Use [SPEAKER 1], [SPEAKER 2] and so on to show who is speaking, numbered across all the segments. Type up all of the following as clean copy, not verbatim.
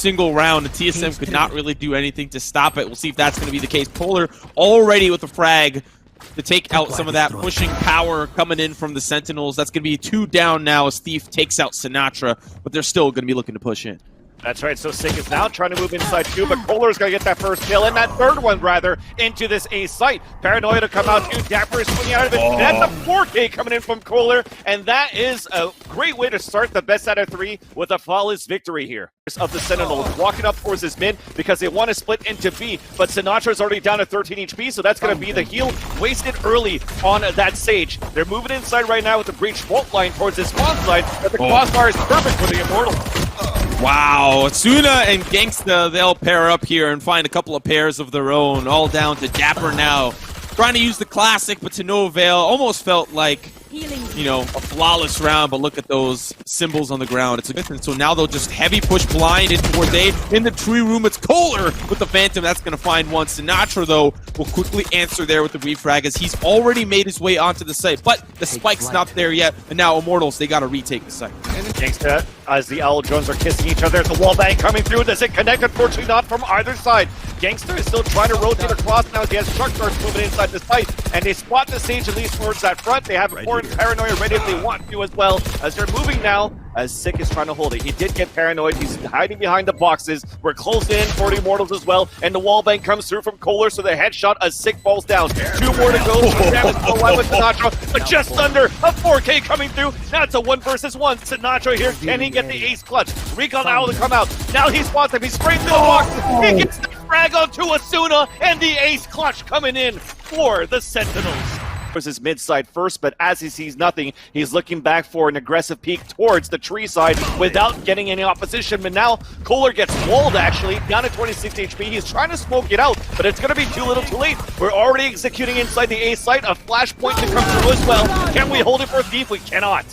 [SPEAKER 1] single round, and TSM could not really do anything to stop it. We'll see if that's going to be the case. Polar already with the frag to take out some of that pushing power coming in from the Sentinels. That's going to be 2 down now as Thief takes out Sinatra, but they're still going to be looking to push in.
[SPEAKER 2] That's right, so Sick is now trying to move inside too, but Kohler's going to get that first kill, and that third one, rather, into this A site. Paranoia to come out too, Dapper is swinging out of it, that's a 4K coming in from Kohler, and that is a great way to start the best out of 3 with a flawless victory here. Of the Sentinels walking up towards this mid because they want to split into B, but Sinatra's already down to 13 HP, so that's going to be the heal wasted early on that Sage. They're moving inside right now with the breach fault line towards this spawn side, but the crossbar is perfect for the Immortals.
[SPEAKER 1] Wow, Asuna and Gangsta, they'll pair up here and find a couple of pairs of their own, all down to Dapper now. Trying to use the classic, but to no avail. Almost felt like, you know, a flawless round, but look at those symbols on the ground. It's a good thing. So now they'll just heavy push blind in towards A. In the tree room, it's Kohler with the Phantom. That's going to find one. Sinatra, though, will quickly answer there with the refrag as he's already made his way onto the site. But the spike's not there yet. And now Immortals, they got to retake the site.
[SPEAKER 2] Gangsta, as the Owl drones are kissing each other, the wall bang coming through. Does it connect? Unfortunately not from either side. Gangster is still trying to rotate across now as he has truck starts moving inside the site, and they spot the Sage at least towards that front. They have Foreign Paranoia ready if they want to as well, as they're moving now, as Sick is trying to hold it. He did get paranoid, he's hiding behind the boxes. We're close in for the Immortals as well, and the wall bang comes through from Kohler, so the headshot as Sick falls down. 2 more to go, damage to the line with Sinatra, but just under a 4K coming through. Now it's a 1 versus 1. Sinatra here, can he get the ace clutch? Recon Owl to come out. Now he spots him, he's spraying through the box. He gets the frag onto Asuna, and the ace clutch coming in for the Sentinels. His mid side first, but as he sees nothing, he's looking back for an aggressive peek towards the tree side without getting any opposition. But now Kohler gets walled actually, down to 26 HP. He's trying to smoke it out, but it's going to be too little too late. We're already executing inside the A site, a flashpoint to come through as well. Can we hold it for Thief? We cannot.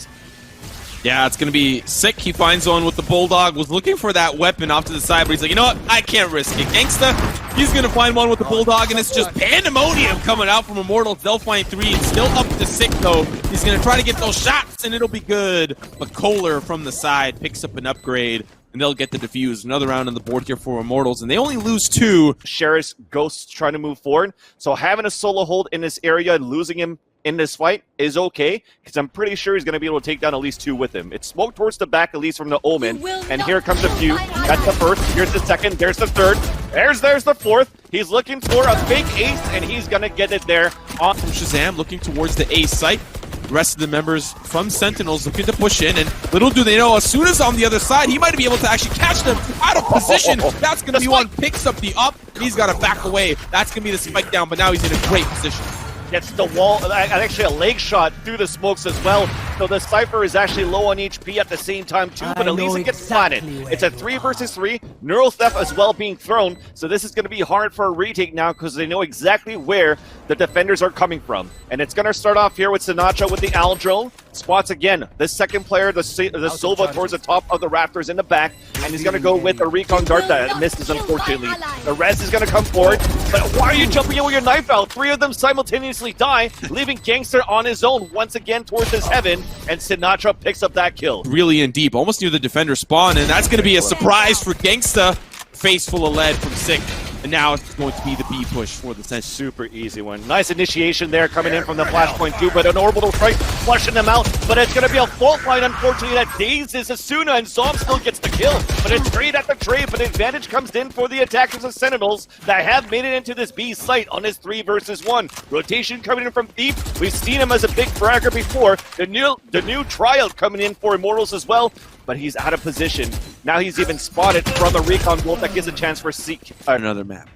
[SPEAKER 1] Yeah, it's going to be Sick. He finds one with the Bulldog. Was looking for that weapon off to the side, but he's like, you know what? I can't risk it. Gangsta, he's going to find one with the Bulldog, and it's just pandemonium coming out from Immortals. They'll find 3. It's still up to Sick, though. He's going to try to get those shots, and it'll be good. But Kohler from the side picks up an upgrade, and they'll get the defuse. Another round on the board here for Immortals, and they only lose 2.
[SPEAKER 2] Sheriff's Ghost trying to move forward, so having a solo hold in this area and losing him in this fight is okay, because I'm pretty sure he's going to be able to take down at least 2 with him. It's smoked towards the back, at least from the Omen, and here comes a few. That's the first, here's the second, there's the third, there's the fourth. He's looking for a fake ace, and he's going to get it there.
[SPEAKER 1] From Shazam, looking towards the A site. The rest of the members from Sentinels looking to push in, and little do they know, as soon as on the other side, he might be able to actually catch them out of position. That's going to be one, picks up the up, he's got to back away. That's going to be the spike down, but now he's in a great position.
[SPEAKER 2] Gets the wall, actually a leg shot through the smokes as well. So the Cypher is actually low on HP at the same time too, but at least it gets spotted. It's a 3 versus 3, Neural Theft as well being thrown. So this is going to be hard for a retake now because they know exactly where the defenders are coming from. And it's going to start off here with Sinatra with the Owl drone. Spots again the second player, the Sova towards the top of the Raptors in the back. And he's going to go with a recon dart that misses unfortunately. The rest is going to come forward. But why are you jumping in with your knife out? 3 of them simultaneously die, leaving Gangster on his own once again towards his heaven, and Sinatra picks up that kill.
[SPEAKER 1] Really in deep, almost near the defender spawn, and that's going to be a surprise for Gangsta. Face full of lead from Sick. And now it's going to be the B push for the Sentinels.
[SPEAKER 2] Super easy one. Nice initiation there coming in from the flashpoint too, but an orbital strike flushing them out. But it's going to be a fault line, unfortunately, that dazes Asuna, and Zom still gets the kill. But it's trade after trade, but advantage comes in for the attackers of Sentinels that have made it into this B site on this 3 versus 1. Rotation coming in from Thief. We've seen him as a big fragger before. The new tryout coming in for Immortals as well. But he's out of position. Now he's even spotted from a recon bolt that gives a chance for Seek.
[SPEAKER 1] Another map.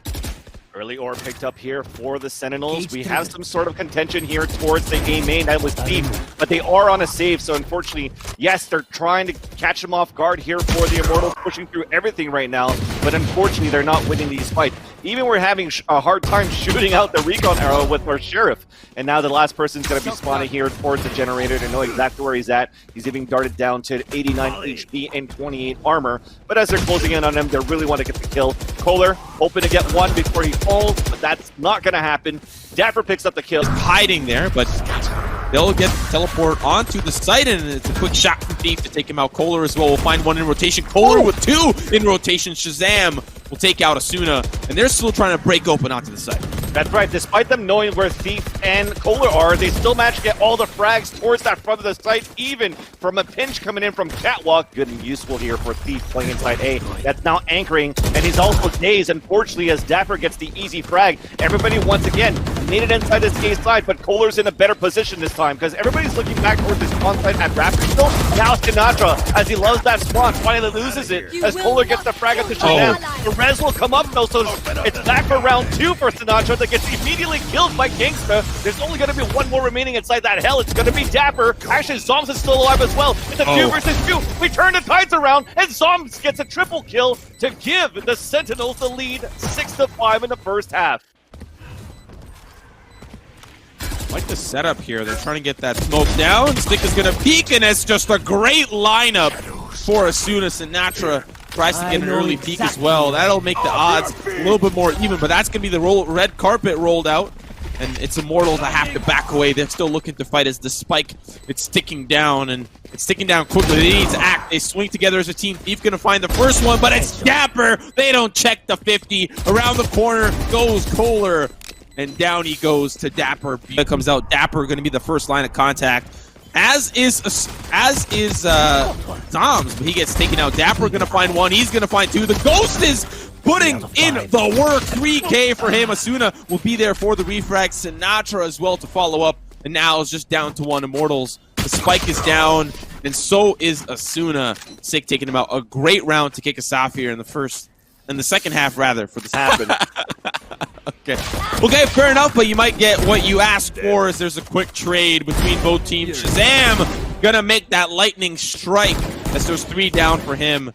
[SPEAKER 2] Early ore picked up here for the Sentinels. We have some sort of contention here towards the A main. That was deep, but they are on a save. So unfortunately, yes, they're trying to catch them off guard here for the Immortals, pushing through everything right now. But unfortunately, they're not winning these fights. Even we're having a hard time shooting out the recon arrow with our Sheriff. And now the last person's going to be spawning here towards the generator to know exactly where he's at. He's even darted down to 89 HP and 28 armor. But as they're closing in on him, they really want to get the kill. Kohler hoping to get one before he falls, but that's not going to happen. Dapper picks up the kill.
[SPEAKER 1] Hiding there, but they'll get the teleport onto the site, and it's a quick shot from Thief to take him out. Kohler as well will find one in rotation. Kohler with two in rotation. Shazam will take out Asuna, and they're still trying to break open onto the site.
[SPEAKER 2] That's right. Despite them knowing where Thief and Kohler are, they still managed to get all the frags towards that front of the site, even from a pinch coming in from Catwalk. Good and useful here for Thief playing inside A. That's now anchoring, and he's also dazed, unfortunately, as Dapper gets the easy frag. Everybody, once again, made it inside this A side, but Kohler's in a better position this time, because everybody's looking back towards this spawn site at Raptor still. Now Sinatra, as he loves that spawn, finally loses it, as Kohler gets the frag at the Shazam. The res will come up, though, so it's back for round 2 for Sinatra, that gets immediately killed by Gangsta. There's only going to be one more remaining inside that hell. It's going to be Dapper. Actually, Zombs is still alive as well. It's a 2 versus 2. We turn the tides around, and Zombs gets a triple kill to give the Sentinels the lead 6-5 in the first half.
[SPEAKER 1] Like the setup here. They're trying to get that smoke down. Stick is going to peek, and it's just a great lineup for Asuna. Sinatra tries to get an early peek as well. That'll make the odds a little bit more even, but that's going to be the red carpet rolled out, and it's Immortals that have to back away. They're still looking to fight as the spike, it's ticking down, and it's ticking down quickly. They need to act. They swing together as a team. Thief going to find the first one, but it's Dapper. They don't check the 50. Around the corner goes Kohler, and down he goes to Dapper. It comes out. Dapper going to be the first line of contact, as is Zombs, but he gets taken out. Dapper going to find one. He's going to find two. The Ghost is putting in the work. 3K for him. Asuna will be there for the refrag. Sinatra as well to follow up, and now it's just down to one. Immortals. The spike is down, and so is Asuna. Sick taking him out. A great round to kick us off here in the second half, rather, for this happen. Okay, fair enough, but you might get what you asked for, as there's a quick trade between both teams. Shazam gonna make that lightning strike, as there's 3 down for him,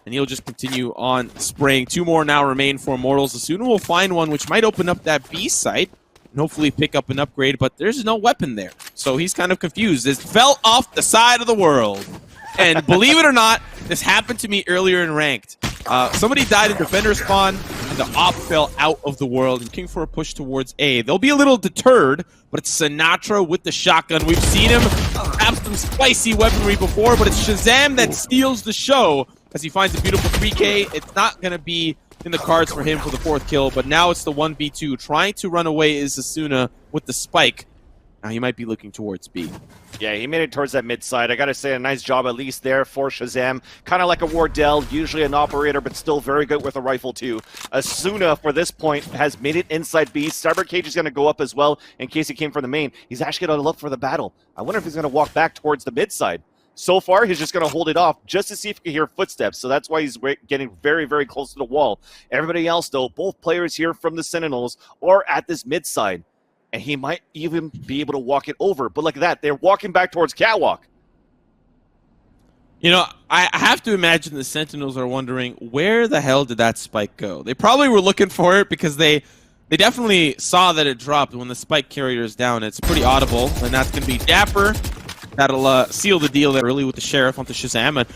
[SPEAKER 1] and he'll just continue on spraying. 2 more now remain for Immortals. Asuna will find one, which might open up that B site and hopefully pick up an upgrade, but there's no weapon there, so he's kind of confused. It fell off the side of the world, and believe it or not, this happened to me earlier in Ranked. Somebody died in Defender spawn, and the op fell out of the world, and looking for a push towards A. They'll be a little deterred, but it's Sinatra with the shotgun. We've seen him have some spicy weaponry before, but it's Shazam that steals the show, as he finds a beautiful 3K. It's not going to be in the cards for him for the 4th kill, but now it's the 1v2. Trying to run away is Asuna with the spike. Now he might be looking towards B.
[SPEAKER 2] Yeah, he made it towards that mid side. I gotta say, a nice job at least there for Shazam. Kind of like a Wardell, usually an operator, but still very good with a rifle too. Asuna, for this point, has made it inside B. Cyber Cage is gonna go up as well in case he came from the main. He's actually gonna look for the battle. I wonder if he's gonna walk back towards the mid side. So far, he's just going to hold it off just to see if he can hear footsteps. So that's why he's getting very, very close to the wall. Everybody else, though, both players here from the Sentinels are at this mid side. And he might even be able to walk it over. But look at that. They're walking back towards Catwalk.
[SPEAKER 1] You know, I have to imagine the Sentinels are wondering, where the hell did that spike go? They probably were looking for it, because they definitely saw that it dropped when the spike carrier is down. It's pretty audible, and that's going to be Dapper. That'll seal the deal there early with the Sheriff onto Shazam. And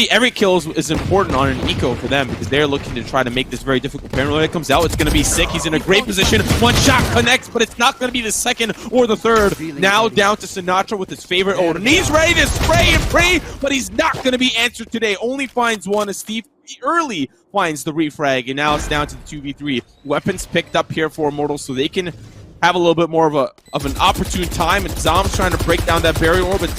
[SPEAKER 1] every kill is important on an eco for them, because they're looking to try to make this very difficult. Apparently when it comes out, it's going to be sick. He's in a great position. One shot connects, but it's not going to be the second or the third. Now down to Sinatra with his favorite ult. And he's ready to spray and pray, but he's not going to be answered today. Only finds one as Steve early finds the refrag. And now it's down to the 2v3. Weapons picked up here for Immortals, so they can have a little bit more of an opportune time, and Zom's trying to break down that barrier orbit,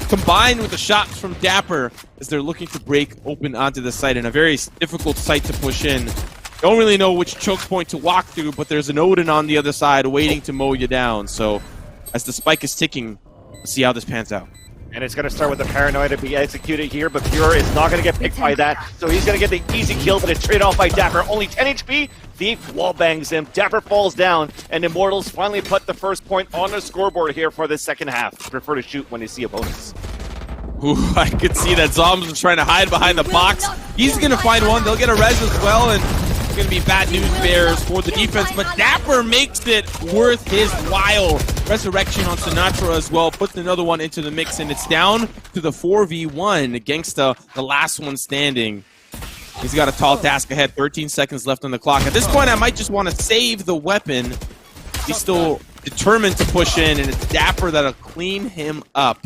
[SPEAKER 1] combined with the shots from Dapper as they're looking to break open onto the site, and a very difficult site to push in. Don't really know which choke point to walk through, but there's an Odin on the other side waiting to mow you down. So as the spike is ticking, let's see how this pans out.
[SPEAKER 2] And it's going to start with the Paranoid to be executed here, but Pure is not going to get picked by that. So he's going to get the easy kill, but it's traded off by Dapper. Only 10 HP. Thief wallbangs him. Dapper falls down, and Immortals finally put the first point on the scoreboard here for the second half. Prefer to shoot when you see opponents.
[SPEAKER 1] Ooh, I could see that Zombs is trying to hide behind the box. He's going to find one. They'll get a res as well, and it's going to be bad news bears for the defense, but Dapper makes it worth his while. Resurrection on Sinatra as well, puts another one into the mix, and it's down to the 4v1. Gangsta, the last one standing. He's got a tall task ahead, 13 seconds left on the clock. At this point, I might just want to save the weapon. He's still determined to push in, and it's Dapper that'll clean him up.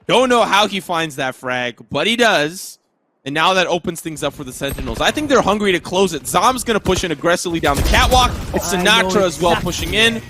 [SPEAKER 1] Don't know how he finds that frag, but he does. And now that opens things up for the Sentinels. I think they're hungry to close it. Zom's going to push in aggressively down the catwalk. It's Sinatra as well pushing in.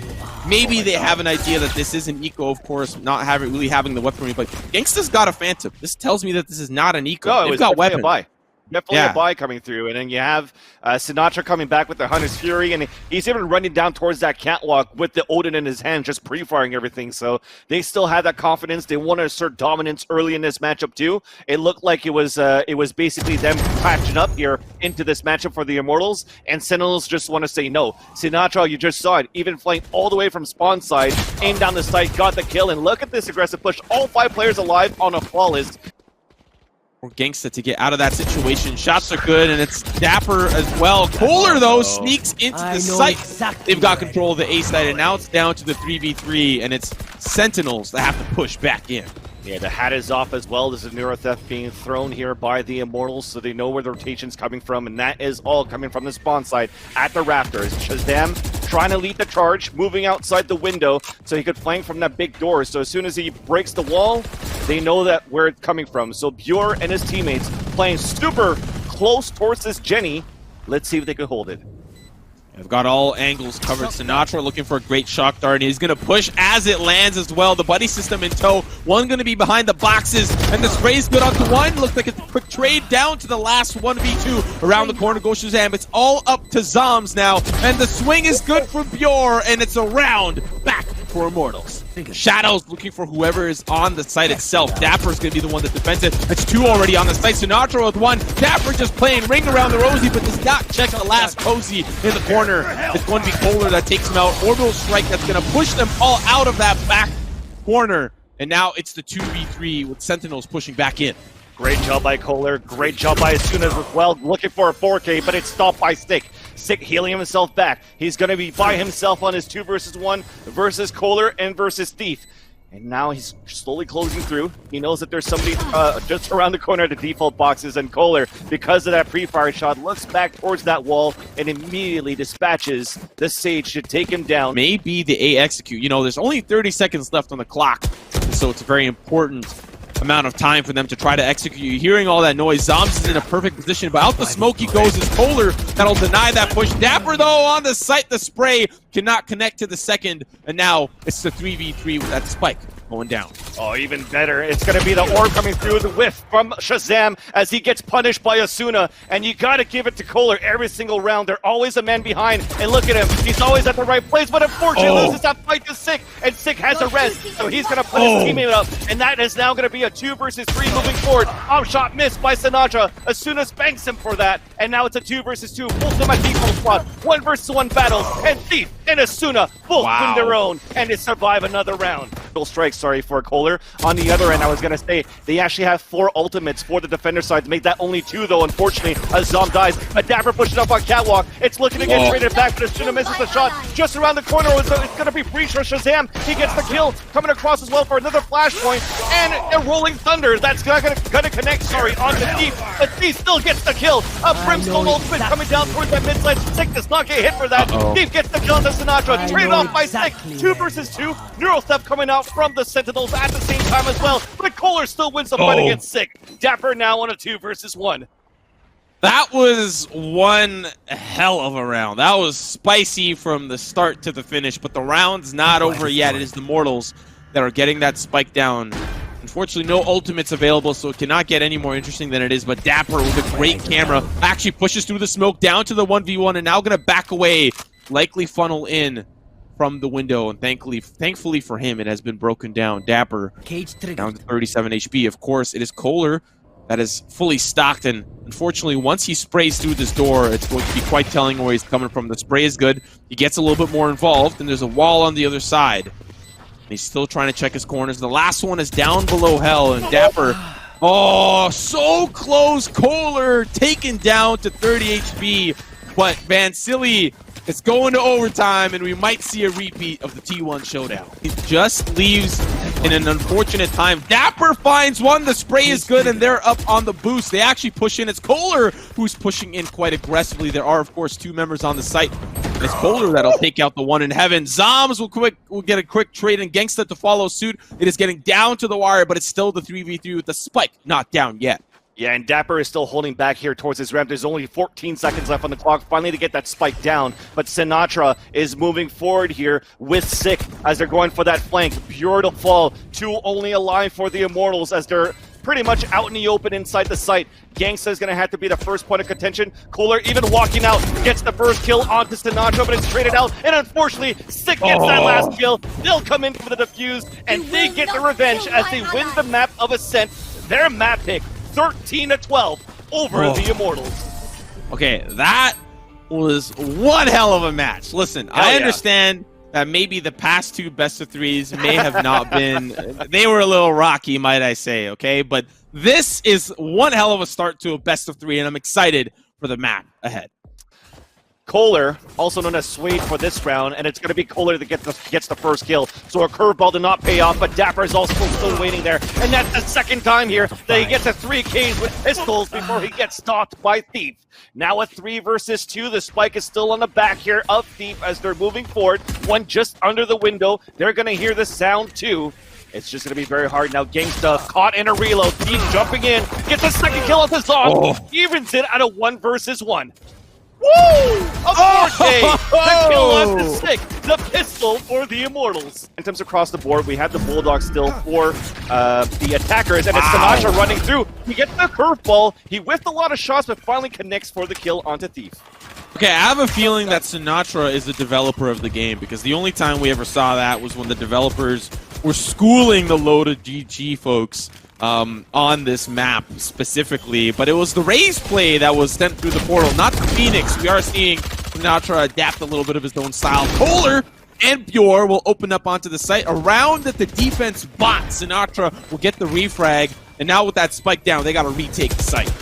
[SPEAKER 1] Maybe they have an idea that this isn't Eco, of course, not really having the weaponry. But Gangsta's got a Phantom. This tells me that this is not an Eco.
[SPEAKER 2] No,
[SPEAKER 1] They've got weapons.
[SPEAKER 2] Definitely a buy coming through, and then you have Sinatra coming back with the Hunter's Fury, and he's even running down towards that catwalk with the Odin in his hand, just pre-firing everything. So they still have that confidence. They want to assert dominance early in this matchup too. It looked like it was basically them patching up here into this matchup for the Immortals, and Sentinels just want to say no. Sinatra, you just saw it, even flying all the way from spawn side, aimed down the site, got the kill, and look at this aggressive push. All 5 players alive on a flawless.
[SPEAKER 1] For Gangsta to get out of that situation. Shots are good, and it's Dapper as well. Kohler, though, sneaks into the site.
[SPEAKER 3] Exactly.
[SPEAKER 1] They've got control of the A side, and now it's down to the 3v3, and it's Sentinels that have to push back in.
[SPEAKER 2] Yeah, the hat is off as well. There's a Neuro Theft being thrown here by the Immortals, so they know where the rotation's coming from, and that is all coming from the spawn side at the Raptors. Shazam trying to lead the charge, moving outside the window so he could flank from that big door. So as soon as he breaks the wall, they know that where it's coming from. So Bure and his teammates playing super close towards this Jenny. Let's see if they can hold it.
[SPEAKER 1] They've got all angles covered. Sinatra looking for a great shock dart, and he's going to push as it lands as well. The buddy system in tow. One going to be behind the boxes, and the spray's good onto one. Looks like a quick trade down to the last 1v2 around the corner. Goes Shazam. It's all up to Zoms now, and the swing is good for Bure, and it's a round back for Immortals. Shadows looking for whoever is on the site itself. Dapper's going to be the one that defends it. That's 2 already on the site. Sinatra with 1. Dapper just playing ring around the rosy, but does not check the last cozy in the corner. It's 1v Kohler that takes him out. Orbital strike that's going to push them all out of that back corner. And now it's the 2v3 with Sentinels pushing back in.
[SPEAKER 2] Great job by Kohler. Great job by Asunas as well. Looking for a 4K, but it's stopped by Stick. Stick healing himself back. He's going to be by himself on his 2 versus 1 versus Kohler and versus Thief. And now he's slowly closing through. He knows that there's somebody just around the corner at the default boxes, and Kohler, because of that pre-fire shot, looks back towards that wall and immediately dispatches the Sage to take him down.
[SPEAKER 1] Maybe the A execute. You know, there's only 30 seconds left on the clock, so it's a very important amount of time for them to try to execute. You're hearing all that noise. Zoms is in a perfect position, but out the smoke he goes. It's Kohler that'll deny that push. Dapper, though, on the site, the spray cannot connect to the second, and now it's the 3v3 with that spike going down.
[SPEAKER 2] Oh, even better. It's going to be the orb coming through the whiff from Shazam as he gets punished by Asuna, and you got to give it to Kohler every single round. They're always a man behind, and look at him. He's always at the right place, but unfortunately loses that fight to Sick, and Sick has a rest, so he's going to put his teammate up, and that is now going to be a 2 versus 3 moving forward. Off shot missed by Sinatra. Asuna spanks him for that, and now it's a 2 versus 2. Both of them at default spot. 1 versus 1 battles, and Thief and Asuna both win their own, and they survive another round. Strike, sorry, for Kohler. On the other end, I was going to say, they actually have 4 ultimates for the defender side to make that only 2, though, unfortunately, as Zom dies. A Dapper pushes up on Catwalk. It's looking to get traded back, but Asuna misses the shot just around the corner. It's going to be breach for Shazam. He gets the kill, coming across as well for another flashpoint, and a Rolling Thunder. That's going to connect, sorry, on the Thief. But Thief still gets the kill. A Brimstone ultimate coming down towards that mid-side. Sick does not get hit for that. Thief gets the kill on the Sinatra. Traded off by Sick. 2 versus 2. Neuro Theft coming out from the Sentinels at the same time as well. But Kohler still wins the fight against Sick. Dapper now on a 2 versus 1.
[SPEAKER 1] That was one hell of a round. That was spicy from the start to the finish, but the round's not over yet. It is the Immortals that are getting that spike down. Unfortunately, no ultimates available, so it cannot get any more interesting than it is, but Dapper with a great camera actually pushes through the smoke down to the 1v1 and now going to back away, likely funnel in from the window, and thankfully for him, it has been broken down. Dapper down to 37 HP. Of course, it is Kohler that is fully stocked, and unfortunately, once he sprays through this door, it's going to be quite telling where he's coming from. The spray is good. He gets a little bit more involved, and there's a wall on the other side. He's still trying to check his corners. The last one is down below hell, and Dapper, oh, so close. Kohler taken down to 30 HP, but Vansili, it's going to overtime, and we might see a repeat of the T1 showdown. He just leaves in an unfortunate time. Dapper finds one. The spray is good, and they're up on the boost. They actually push in. It's Kohler who's pushing in quite aggressively. There are, of course, 2 members on the site. It's Kohler that'll take out the one in heaven. Zombs will get a quick trade, and Gangsta to follow suit. It is getting down to the wire, but it's still the 3v3 with the spike not down yet.
[SPEAKER 2] Yeah, and Dapper is still holding back here towards his ramp. There's only 14 seconds left on the clock, finally to get that spike down. But Sinatra is moving forward here with Sick as they're going for that flank. Pure to fall, 2 only alive for the Immortals as they're pretty much out in the open inside the site. Gangsta is going to have to be the first point of contention. Kohler even walking out, gets the first kill onto Sinatra, but it's traded out. And unfortunately, Sick gets that last kill. They'll come in for the defuse, and they get the revenge as they win the map of Ascent. Their map pick, 13-12 over the Immortals.
[SPEAKER 1] Okay, that was one hell of a match. Listen, I understand that maybe the past 2 best-of-3s may have not been... They were a little rocky, might I say, okay? But this is one hell of a start to a best-of-3, and I'm excited for the map ahead.
[SPEAKER 2] Kohler, also known as Swade for this round, and it's going to be Kohler that gets the first kill. So a curveball did not pay off, but Dapper is also still waiting there. And that's the second time here that he gets a 3 Ks with pistols before he gets stalked by Thief. Now a 3 versus 2. The spike is still on the back here of Thief as they're moving forward. One just under the window. They're going to hear the sound too. It's just going to be very hard. Now Gangsta caught in a reload. Thief jumping in. Gets a second kill off the Zom. Evens it at a 1 versus 1. Woo! A 4K! The kill on the Sick, the pistol for the Immortals. Items across the board, we have the Bulldog still for the attackers, and it's Sinatra running through. He gets the curveball, he whiffed a lot of shots, but finally connects for the kill onto Thief.
[SPEAKER 1] Okay, I have a feeling that Sinatra is the developer of the game, because the only time we ever saw that was when the developers were schooling the loaded GG folks on this map specifically, but it was the Raze play that was sent through the portal, not the Phoenix. We are seeing Sinatra adapt a little bit of his own style. Kohler and Pure will open up onto the site. Around that the defense bot, Sinatra will get the refrag, and now with that spike down, they got to retake the site.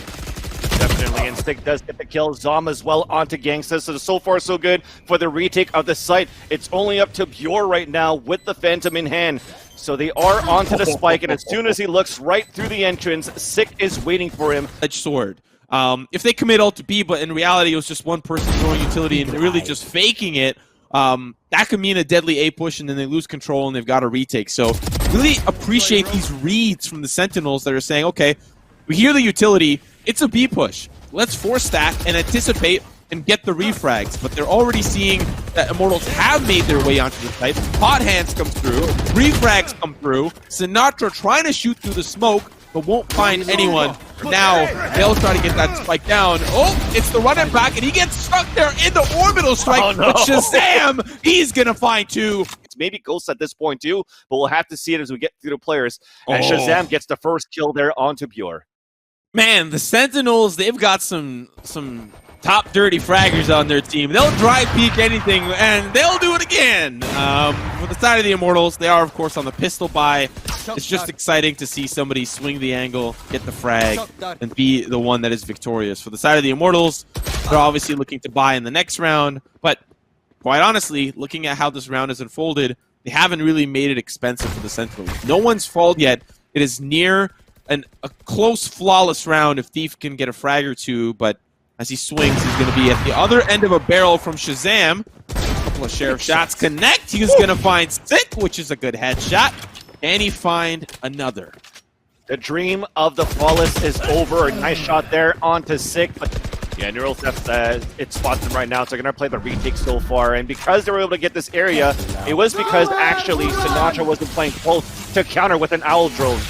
[SPEAKER 2] Definitely, and Stick does get the kill. Zom as well onto Gangsta, so far so good for the retake of the site. It's only up to Pure right now with the Phantom in hand. So they are onto the spike, and as soon as he looks right through the entrance, Sick is waiting for him.
[SPEAKER 1] Edge sword. If they commit ult to B, but in reality it was just one person throwing utility and really just faking it, that could mean a deadly A push, and then they lose control and they've got to retake. So really appreciate these reads from the Sentinels that are saying, okay, we hear the utility, it's a B push. Let's force that and anticipate and get the refrags, but they're already seeing that Immortals have made their way onto the site. Hot hands come through, refrags come through, Sinatra trying to shoot through the smoke, but won't find anyone. Now, they'll try to get that spike down. Oh, it's the running back, and he gets stuck there in the orbital strike, but Shazam, he's gonna find 2.
[SPEAKER 2] It's maybe Ghost at this point too, but we'll have to see it as we get through the players. And Shazam gets the first kill there onto Pure.
[SPEAKER 1] Man, the Sentinels, they've got some top dirty fraggers on their team. They'll dry peek anything, and they'll do it again. For the side of the Immortals, they are, of course, on the pistol buy. It's just exciting to see somebody swing the angle, get the frag, and be the one that is victorious. For the side of the Immortals, they're obviously looking to buy in the next round, but quite honestly, looking at how this round has unfolded, they haven't really made it expensive for the Sentinels. No one's fallen yet. It is near a close, flawless round if Thief can get a frag or 2, but as he swings, he's going to be at the other end of a barrel from Shazam. A couple of Sheriff shots connect. He's going to find Sick, which is a good headshot. And he find another.
[SPEAKER 2] The dream of the Flawless is over. A nice shot there onto Sick. But yeah, Neural Theft, it spots them right now, so they're going to play the retake so far. And because they were able to get this area, it was because actually Sinatra wasn't playing close to counter with an Owl Drone.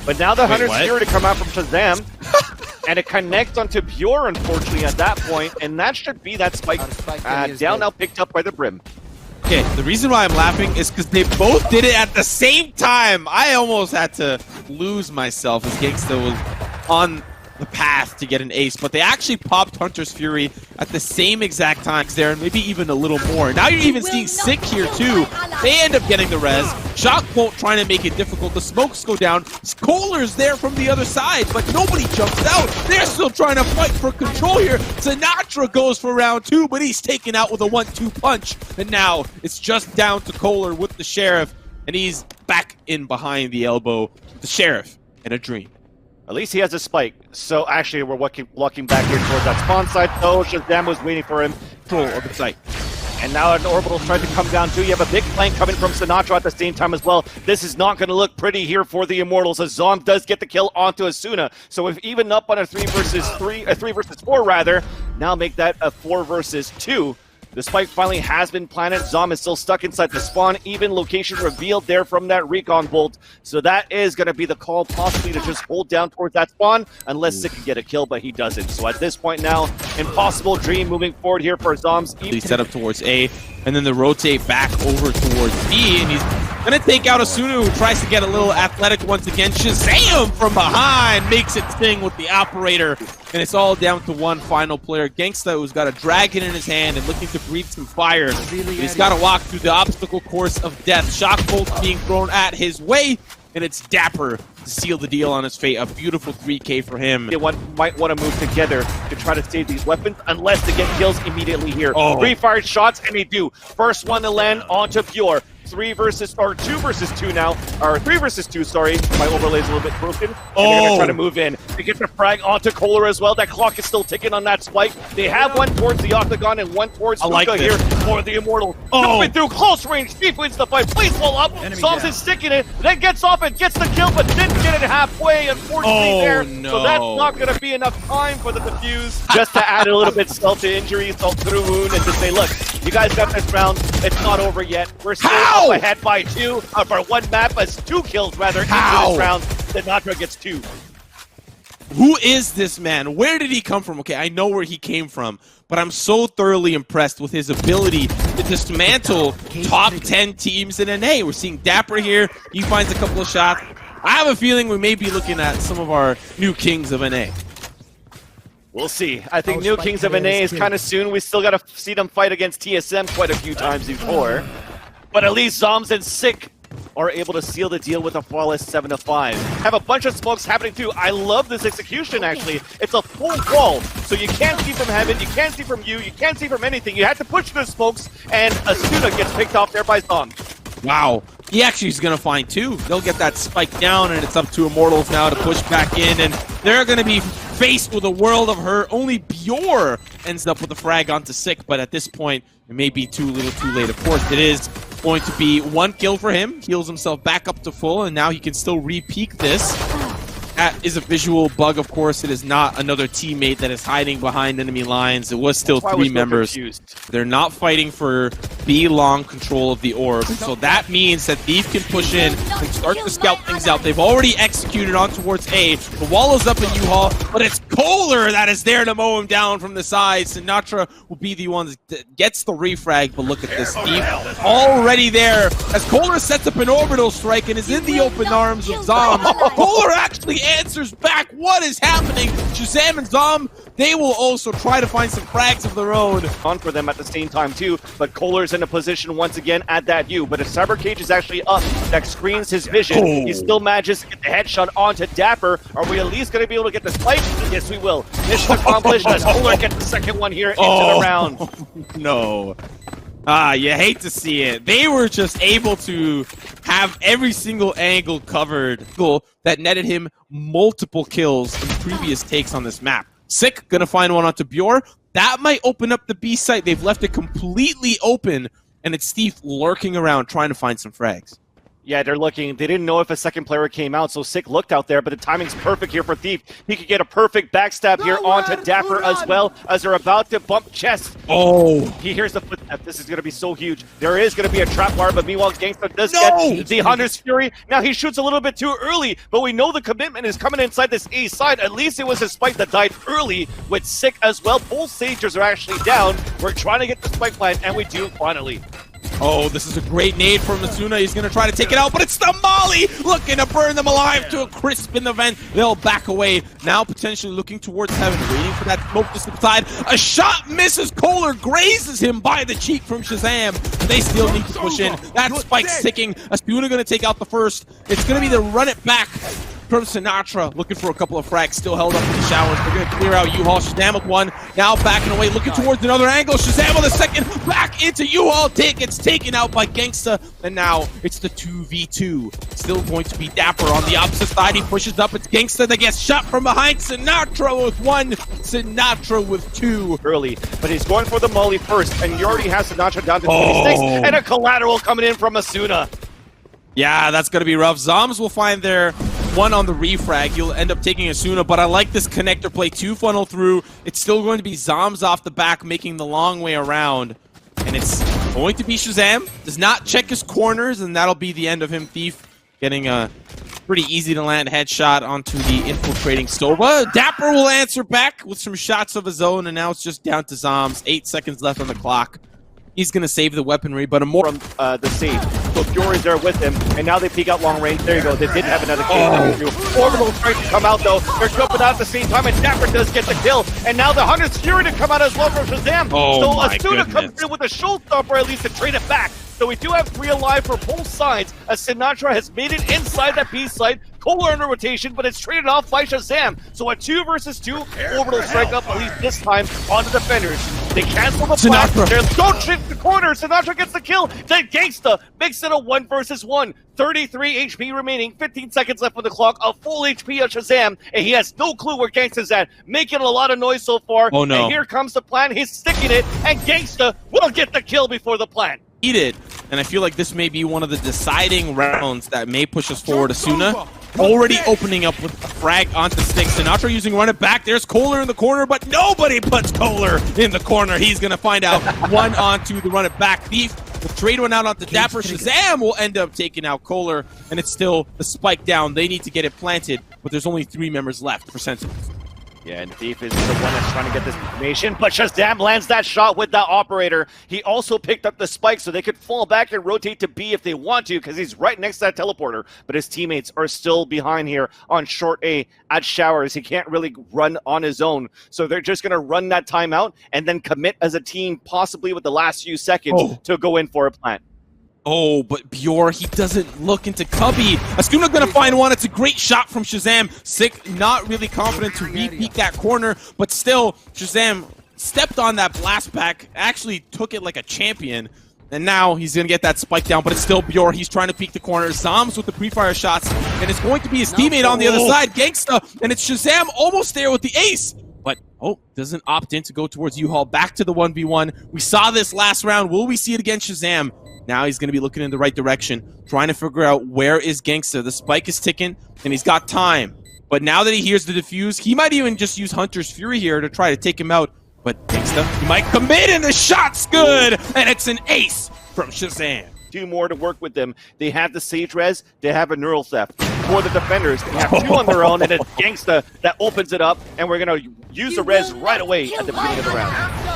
[SPEAKER 2] But now the Hunter's Fury to come out from Shazam. And it connects onto Pure, unfortunately, at that point, and that should be that spike down now picked up by the Brim.
[SPEAKER 1] Okay, the reason why I'm laughing is because they both did it at the same time. I almost had to lose myself as Gangsta was on the path to get an ace, but they actually popped Hunter's Fury at the same exact time there, and maybe even a little more. Now you're even seeing Sick here too. They end up getting the res. Shockbolt trying to make it difficult. The smokes go down. Kohler's there from the other side, but nobody jumps out. They're still trying to fight for control here. Sinatra goes for round 2, but he's taken out with a 1-2 punch. And now it's just down to Kohler with the Sheriff, and he's back in behind the elbow. The Sheriff and a dream.
[SPEAKER 2] At least he has a spike. So actually, we're walking back here towards that spawn side. Oh, Shazam was waiting for him.
[SPEAKER 1] Control of the site.
[SPEAKER 2] And now an orbital trying to come down too. You have a big flank coming from Sinatra at the same time as well. This is not going to look pretty here for the Immortals, as Zom does get the kill onto Asuna. So we've evened up on a 3 versus 4 rather. Now make that a 4 versus 2. The spike finally has been planted. Zom is still stuck inside the spawn. Even location revealed there from that recon bolt. So that is going to be the call, possibly to just hold down towards that spawn, unless Sick can get a kill, but he doesn't. So at this point now, impossible dream moving forward here for Zom's.
[SPEAKER 1] He set up towards A, and then the rotate back over towards B, and he's going to take out Asuna, who tries to get a little athletic once again. Shazam from behind makes it sting with the operator, and it's all down to one final player. Gangsta, who's got a dragon in his hand and looking to breathe some fire. He's got to walk through the obstacle course of death. Shock bolts being thrown at his way, and it's Dapper to seal the deal on his fate. A beautiful 3K for him.
[SPEAKER 2] They might want to move together to try to save these weapons, unless they get kills immediately here.
[SPEAKER 1] Oh.
[SPEAKER 2] 3 fired shots, and they do. First one to land onto Pure. 2 versus 2 now, or 3 versus 2, sorry. My overlay's a little bit broken. And they're going to try to move in. They get the frag onto Kohler as well. That clock is still ticking on that spike. They have one towards the Octagon and one towards Luka here for the Immortal. Moving through close range. Steve wins the fight. Plays full up. Psalms is sticking it. Then gets off and gets the kill, but didn't get it halfway, unfortunately, there.
[SPEAKER 1] No.
[SPEAKER 2] So that's not going to be enough time for the defuse. Just to add a little bit self to injury, self through wound, and just say, look, you guys got this round. It's not over yet. We're still up ahead by 2, for 1 map, as 2 kills rather into this round. Sinatra gets 2.
[SPEAKER 1] Who is this man? Where did he come from? Okay, I know where he came from, but I'm so thoroughly impressed with his ability to dismantle top 10 teams in NA. We're seeing Dapper here. He finds a couple of shots. I have a feeling we may be looking at some of our new kings of NA.
[SPEAKER 2] We'll see. I think new kings of NA is kind of soon. We still got to see them fight against TSM quite a few times before. But at least Zoms and Sick are able to seal the deal with a flawless 7-5. Have a bunch of smokes happening too. I love this execution, actually. It's a full wall, so you can't see from heaven, you can't see from you can't see from anything. You have to push the smokes, and Asuna gets picked off there by Zoms. Wow.
[SPEAKER 1] He actually is going to find 2. They'll get that spike down, and it's up to Immortals now to push back in, and they're going to be faced with a world of hurt. Only Bjor ends up with a frag onto Sick, but at this point, it may be too little too late. Of course, it is going to be 1 kill for him. Heals himself back up to full, and now he can still re-peek this. That is a visual bug, of course. It is not another teammate that is hiding behind enemy lines. It was still 3 members. They're not fighting for B-long control of the orb. So that means that Thief can push in and start to scout things out. They've already executed on towards A. The wall is up in U-Haul, but it's Kohler that is there to mow him down from the side. Sinatra will be the one that gets the refrag, but look at this. Thief already there as Kohler sets up an orbital strike and is in the open arms of Zom. Kohler actually answers back. What is happening? Shazam and Zom, they will also try to find some frags of their own.
[SPEAKER 2] On for them at the same time too, but Kohler's in a position once again at that U, but a Cyber Cage is actually up that screens his vision. He still manages to get the headshot onto Dapper. Are we at least going to be able to get the spike? Yes, we will. Mission accomplished as Kohler gets the second one here into the round.
[SPEAKER 1] No. You hate to see it. They were just able to have every single angle covered that netted him multiple kills in previous takes on this map. Sick, gonna find one onto Bjor. That might open up the B site. They've left it completely open, and it's Steve lurking around trying to find some frags.
[SPEAKER 2] Yeah, they're looking. They didn't know if a second player came out, so Sick looked out there, but the timing's perfect here for Thief. He could get a perfect backstab here onto Dapper as well, as they're about to bump chest. He hears the footstep. This is going to be so huge. There is going to be a trap wire, but meanwhile, Gangsta does get the Hunter's Fury. Now, he shoots a little bit too early, but we know the commitment is coming inside this A side. At least it was a spike that died early with Sick as well. Both Sagers are actually down. We're trying to get the spike line, and we do finally.
[SPEAKER 1] This is a great nade from Asuna. He's going to try to take it out, but it's the Molly looking to burn them alive to a crisp in the vent. They'll back away. Now potentially looking towards heaven, waiting for that smoke to subside. A shot misses. Kohler grazes him by the cheek from Shazam. They still need to push in. That spike's ticking. Asuna going to take out the first. It's going to be the run it back from Sinatra, looking for a couple of frags, still held up in the showers. They're going to clear out U-Haul. Shazam with one, now backing away, looking towards another angle. Shazam with a second, back into U-Haul. Gets taken out by Gangsta, and now it's the 2v2. Still going to be Dapper on the opposite side. He pushes up, it's Gangsta that gets shot from behind. Sinatra with one, Sinatra with two.
[SPEAKER 2] Early, but he's going for the molly first, and you already have Sinatra down to 26, and a collateral coming in from Asuna.
[SPEAKER 1] Yeah, that's going to be rough. Zoms will find their one on the refrag. You'll end up taking Asuna, but I like this connector play. 2 funnel through. It's still going to be Zoms off the back, making the long way around. And it's going to be Shazam. Does not check his corners, and that'll be the end of him. Thief getting a pretty easy to land headshot onto the infiltrating Sova. Dapper will answer back with some shots of his own, and now it's just down to Zoms. 8 seconds left on the clock. He's going to save the weaponry, but from
[SPEAKER 2] the save. So Fury's there with him, and now they peek out long range. There you go. They did have another kill. Orbital trying to come out, though. They're jumping out at the same time, and Dapper does get the kill. And now the Hunter's Fury to come out as well from Shazam. So Asuna comes in with a showstopper, at least, to trade it back. So we do have 3 alive for both sides, as Sinatra has made it inside that B side. Kohler in a rotation, but it's traded off by Shazam. So a 2 versus 2, Orbital strike up, at least this time, on the defenders. They cancel the flash. Don't shift the corner. Sinatra gets the kill. Then Gangsta makes it a 1 versus 1. 33 HP remaining, 15 seconds left on the clock, a full HP of Shazam, and he has no clue where Gangsta's at. Making a lot of noise so far.
[SPEAKER 1] Oh no.
[SPEAKER 2] And here comes the plan. He's sticking it, and Gangsta will get the kill before the plan.
[SPEAKER 1] It, and I feel like this may be one of the deciding rounds that may push us forward. Asuna already opening up with a frag onto Stick. Sinatra using run it back. There's Kohler in the corner, but nobody puts Kohler in the corner. He's going to find out. One onto the run it back. Thief will trade one out onto Dapper. Shazam will end up taking out Kohler, and it's still the spike down. They need to get it planted, but there's only 3 members left for Sentinels.
[SPEAKER 2] Yeah, and Thief is the one that's trying to get this information, but Shazam lands that shot with that operator. He also picked up the spike so they could fall back and rotate to B if they want to, because he's right next to that teleporter, but his teammates are still behind here on short A at Showers. He can't really run on his own, so they're just going to run that timeout and then commit as a team, possibly with the last few seconds to go in for a plant.
[SPEAKER 1] Oh, but Bjor, he doesn't look into Cubby. Asuna gonna find one. It's a great shot from Shazam. Sick, not really confident to re-peek that corner, but still, Shazam stepped on that blast pack, actually took it like a champion, and now he's gonna get that spike down, but it's still Bjor. He's trying to peek the corner. Zoms with the pre-fire shots, and it's going to be his teammate on the other side, Gangsta, and it's Shazam almost there with the ace. But, doesn't opt in to go towards U-Haul. Back to the 1v1. We saw this last round. Will we see it against Shazam? Now he's going to be looking in the right direction, trying to figure out where is Gangsta. The spike is ticking, and he's got time. But now that he hears the defuse, he might even just use Hunter's Fury here to try to take him out. But Gangsta, he might commit, and the shot's good! And it's an ace from Shazam.
[SPEAKER 2] 2 more to work with them. They have the Sage Res, they have a Neural Theft. For the defenders, they have 2 on their own, and it's Gangsta that opens it up, and we're going to use the Res right away at the beginning of the round.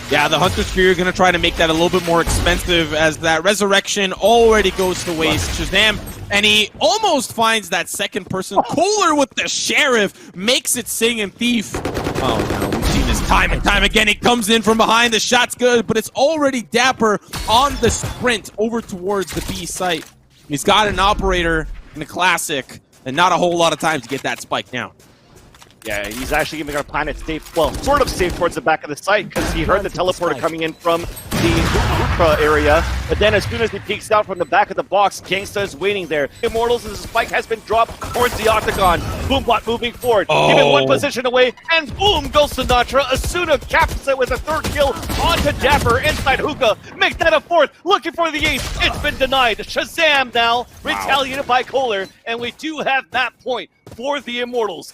[SPEAKER 1] Yeah, the Hunter's Fury are going to try to make that a little bit more expensive as that Resurrection already goes to waste. Shazam, and he almost finds that second person. Kohler with the Sheriff makes it sing, and Thief. Oh no, we've seen this time and time again. He comes in from behind, the shot's good, but it's already Dapper on the sprint over towards the B site. He's got an operator in the classic, and not a whole lot of time to get that spike now.
[SPEAKER 2] Yeah, he's actually giving our planet safe, well, sort of safe towards the back of the site, because he heard the teleporter coming in from the Hookah area, but then as soon as he peeks out from the back of the box, Gangsta is waiting there. Immortals, and the spike has been dropped towards the octagon. Boombot moving forward, giving one position away, and boom goes Sinatra. Asuna caps it with a 3rd kill onto Dapper inside Hookah. Make that a 4th, looking for the ace. It's been denied. Shazam now, retaliated by Kohler, and we do have that point for the Immortals.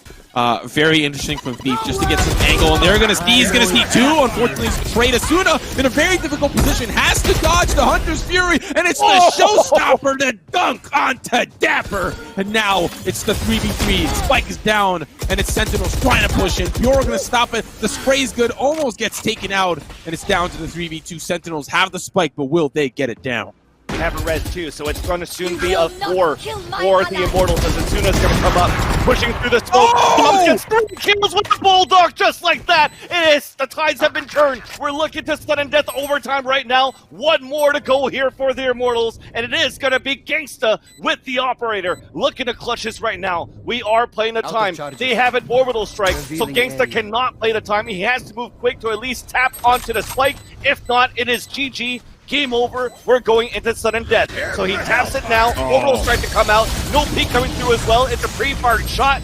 [SPEAKER 1] Very interesting from Thief just to get some angle, and he's gonna see 2. Unfortunately, it's trade Asuna in a very difficult position, has to dodge the Hunter's Fury, and it's the showstopper to dunk onto Dapper, and now it's the 3v3. Spike is down, and it's Sentinels trying to push in. Bjor gonna stop it. The spray's good, almost gets taken out, and it's down to the 3v2. Sentinels have the spike, but will they get it down?
[SPEAKER 2] have a res too, so it's going to soon be a 4 for the Immortals as Asuna's going to come up, pushing through the smoke. Comes gets 3 kills with the Bulldog just like that. It is. The tides have been turned. We're looking to sudden death overtime right now. One more to go here for the Immortals, and it is going to be Gangsta with the Operator looking to clutch this right now. We are playing the time. They have an orbital strike, so Gangsta cannot play the time. He has to move quick to at least tap onto the spike. If not, it is GG. Game over. We're going into sudden death. So he taps it now. Orbital strike to come out. No peek coming through as well. It's a pre-fired shot.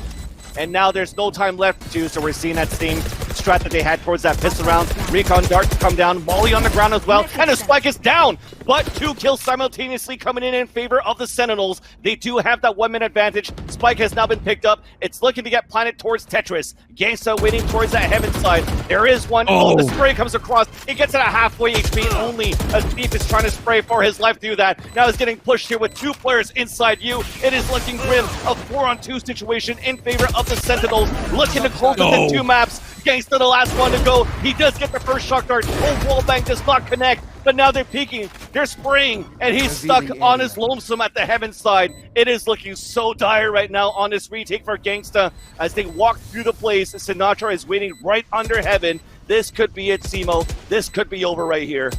[SPEAKER 2] And now there's no time left too, so we're seeing that same strat that they had towards that pistol round. Recon dart to come down, Molly on the ground as well, and the spike is down! But 2 kills simultaneously coming in favor of the Sentinels. They do have that 1-minute advantage. Spike has now been picked up. It's looking to get planted towards Tetris. Gangsta waiting towards that heaven side. There is one. Oh, the spray comes across. It gets at a halfway HP only as Beef is trying to spray for his life through that. Now he's getting pushed here with 2 players inside you. It is looking grim. A 4-on-2 situation in favor of the Sentinels. Looking to close within 2 maps. Gangsta the last one to go. He does get the first shock dart. Oh, wallbang does not connect. But now they're peeking, they're spraying, and he's stuck on his lonesome at the heaven side. It is looking so dire right now on this retake for Gangsta as they walk through the place. Sinatra is waiting right under heaven. This could be it, Simo. This could be over right here.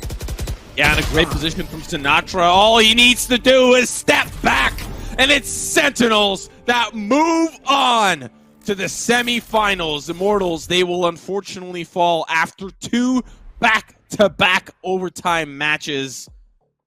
[SPEAKER 1] Yeah, in a great position from Sinatra. All he needs to do is step back, and it's Sentinels that move on to the semifinals. Immortals, they will unfortunately fall after 2 back-to-back overtime matches.